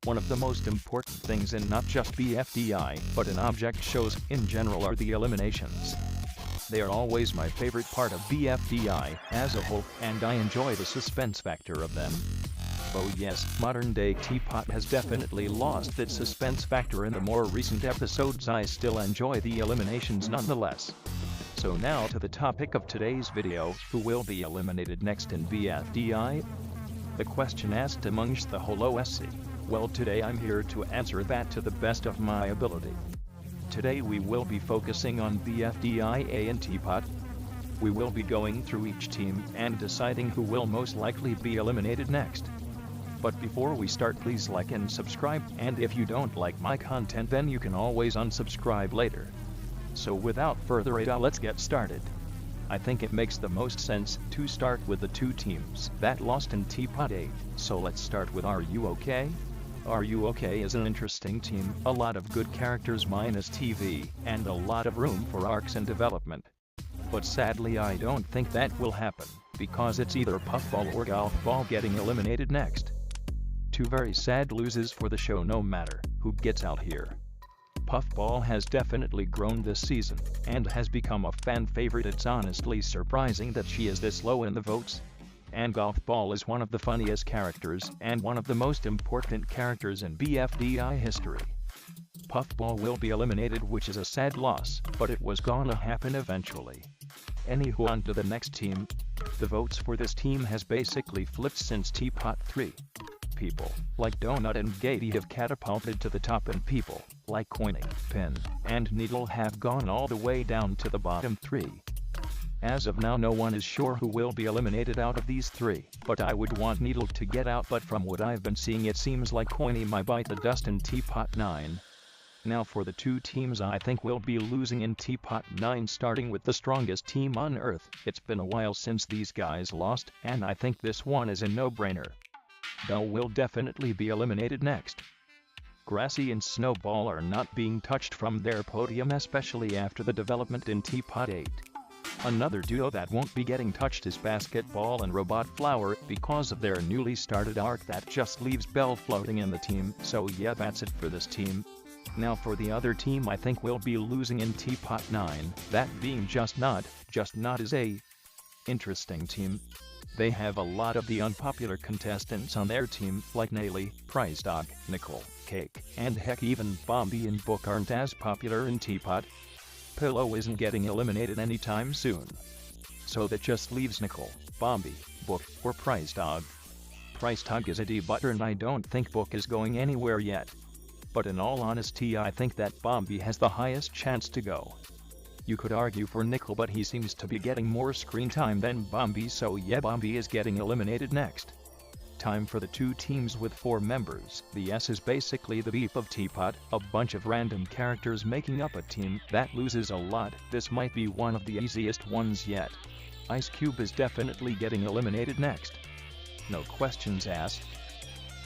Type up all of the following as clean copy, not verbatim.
One of the most important things in not just BFDI, but in object shows in general are the eliminations. They are always my favorite part of BFDI as a whole, and I enjoy the suspense factor of them. Oh yes, modern-day TPOT has definitely lost its suspense factor in the more recent episodes. I still enjoy the eliminations nonetheless. So now to the topic of today's video, who will be eliminated next in BFDI? The question asked amongst the whole OSC. Well, today I'm here to answer that to the best of my ability. Today we will be focusing on BFDIA and TPOT. We will be going through each team and deciding who will most likely be eliminated next. But before we start, please like and subscribe, and if you don't like my content then you can always unsubscribe later. So without further ado, let's get started. I think it makes the most sense to start with the two teams that lost in TPOT 8, so let's start with Are You Okay? Are You Okay is an interesting team, a lot of good characters minus TV, and a lot of room for arcs and development. But sadly I don't think that will happen, because it's either Puffball or Golfball getting eliminated next. Two very sad losses for the show no matter who gets out here. Puffball has definitely grown this season, and has become a fan favorite. It's honestly surprising that she is this low in the votes. And Golfball is one of the funniest characters, and one of the most important characters in BFDI history. Puffball will be eliminated, which is a sad loss, but it was gonna happen eventually. Anywho, on to the next team. The votes for this team has basically flipped since TPOT 3. People like Donut and Gatey have catapulted to the top, and people like Coiny, Pin, and Needle have gone all the way down to the bottom 3. As of now, no one is sure who will be eliminated out of these 3, but I would want Needle to get out, but from what I've been seeing it seems like Coiny might bite the dust in TPOT 9. Now for the two teams I think will be losing in TPOT 9, starting with the strongest team on Earth. It's been a while since these guys lost, and I think this one is a no-brainer. Bell will definitely be eliminated next. Grassy and Snowball are not being touched from their podium, especially after the development in TPOT 8. Another duo that won't be getting touched is Basketball and Robot Flower, because of their newly started arc that just leaves Bell floating in the team. So yeah, that's it for this team. Now for the other team I think will be losing in TPOT 9, that being Just Not. Just Not is a interesting team. They have a lot of the unpopular contestants on their team, like Nelly, Prize Dog, Nicole, Cake, and heck even Bombi and Book aren't as popular in TPOT. Pillow isn't getting eliminated anytime soon. So that just leaves Nicole, Bombi, Book, or Prize Dog. Prize Dog is a debutter and I don't think Book is going anywhere yet. But in all honesty I think that Bombi has the highest chance to go. You could argue for Nicole, but he seems to be getting more screen time than Bombi, so yeah, Bombi is getting eliminated next. Time for the two teams with 4 members. The S is basically the beef of TPOT, a bunch of random characters making up a team that loses a lot. This might be one of the easiest ones yet. Ice Cube is definitely getting eliminated next. No questions asked.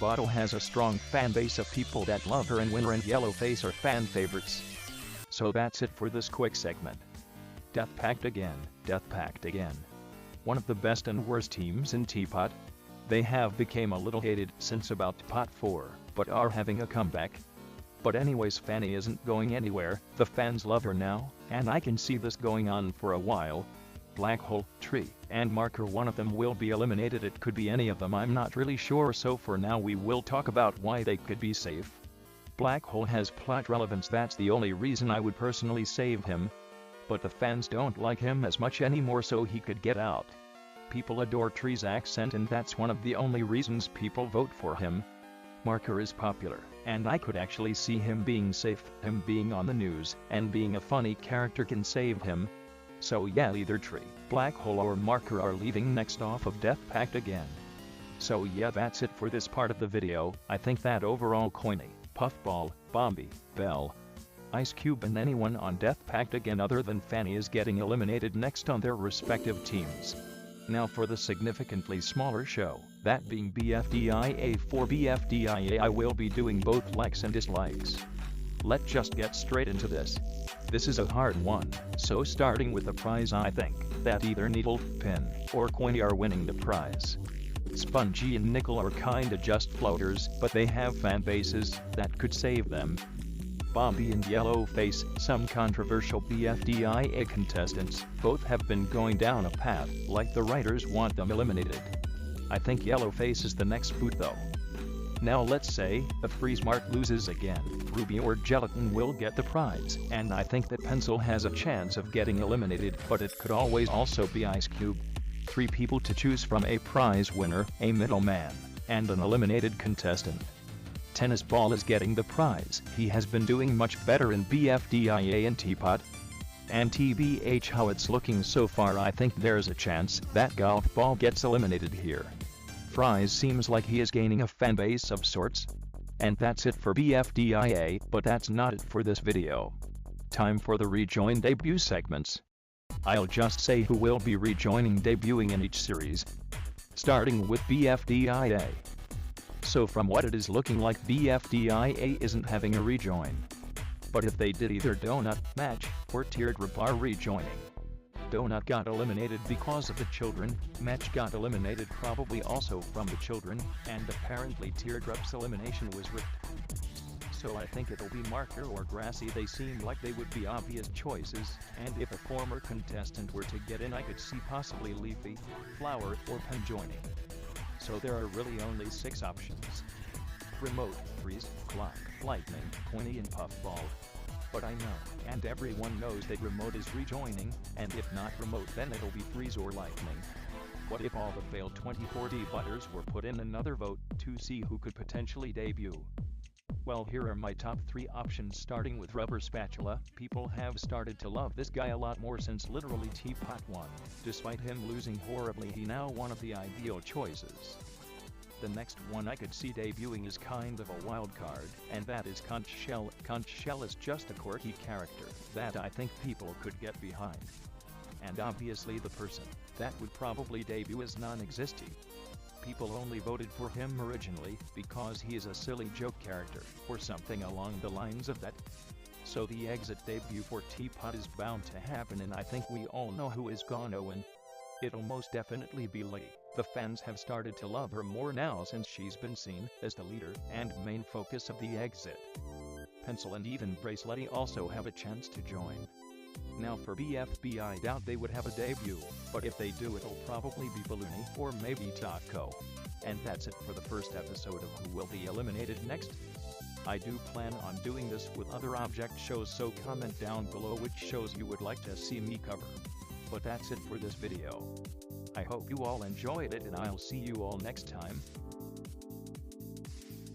Bottle has a strong fan base of people that love her, and Winner and Yellowface are fan favorites. So that's it for this quick segment. Death Pact again, Death Pact again. One of the best and worst teams in TPOT. They have become a little hated since about TPOT 4, but are having a comeback. But anyways, Fanny isn't going anywhere, the fans love her now, and I can see this going on for a while. Black Hole, Tree, and Marker, one of them will be eliminated. It could be any of them, I'm not really sure, so for now we will talk about why they could be safe. Black Hole has plot relevance, that's the only reason I would personally save him. But the fans don't like him as much anymore, so he could get out. People adore Tree's accent, and that's one of the only reasons people vote for him. Marker is popular, and I could actually see him being safe. Him being on the news and being a funny character can save him. So yeah, either Tree, Black Hole or Marker are leaving next off of Death Pact again. So yeah, that's it for this part of the video. I think that overall Coiny, Puffball, Bombi, Bell, Ice Cube and anyone on Death Pact again other than Fanny is getting eliminated next on their respective teams. Now for the significantly smaller show, that being BFDIA. For BFDIA I will be doing both likes and dislikes. Let's just get straight into this. This is a hard one, so starting with the prize, I think that either Needle, Pin, or Coiny are winning the prize. Spongy and Nickel are kinda just floaters, but they have fan bases that could save them. Bombi and Yellowface, some controversial BFDIA contestants, both have been going down a path like the writers want them eliminated. I think Yellowface is the next boot though. Now let's say, if Freeze Mark loses again, Ruby or Gelatin will get the prize, and I think that Pencil has a chance of getting eliminated, but it could always also be Ice Cube. 3 people to choose from: a prize winner, a middleman, and an eliminated contestant. Tennis Ball is getting the prize. He has been doing much better in BFDIA and TPOT. And TBH how it's looking so far, I think there's a chance that Golf Ball gets eliminated here. Fries seems like he is gaining a fanbase of sorts. And that's it for BFDIA, but that's not it for this video. Time for the rejoin debut segments. I'll just say who will be rejoining debuting in each series. Starting with BFDIA. So from what it is looking like, BFDIA isn't having a rejoin. But if they did, either Donut, Match, or Teardrop are rejoining. Donut got eliminated because of the children, Match got eliminated probably also from the children, and apparently Teardrop's elimination was ripped. So I think it'll be Marker or Grassy. They seem like they would be obvious choices, and if a former contestant were to get in, I could see possibly Leafy, Flower, or Pen joining. So there are really only 6 options: Remote, Freeze, Clock, Lightning, Pointy, and Puffball. But I know, and everyone knows, that Remote is rejoining, and if not Remote, then it'll be Freeze or Lightning. What if all the failed 24 debutters were put in another vote to see who could potentially debut? Well, here are my top 3 options, starting with Rubber Spatula. People have started to love this guy a lot more since literally TPOT 1. Despite him losing horribly, he now one of the ideal choices. The next one I could see debuting is kind of a wild card, and that is Conch Shell. Conch Shell is just a quirky character that I think people could get behind. And obviously the person that would probably debut is Non-Existy. People only voted for him originally because he is a silly joke character, or something along the lines of that. So the exit debut for TPOT is bound to happen, and I think we all know who is gonna win. It'll most definitely be Lee. The fans have started to love her more now since she's been seen as the leader and main focus of the exit. Pencil and even Bracelety also have a chance to join. Now for BFB, I doubt they would have a debut, but if they do, it'll probably be Balloony or maybe Taco. And that's it for the first episode of Who Will Be Eliminated Next. I do plan on doing this with other object shows, so comment down below which shows you would like to see me cover. But that's it for this video. I hope you all enjoyed it, and I'll see you all next time.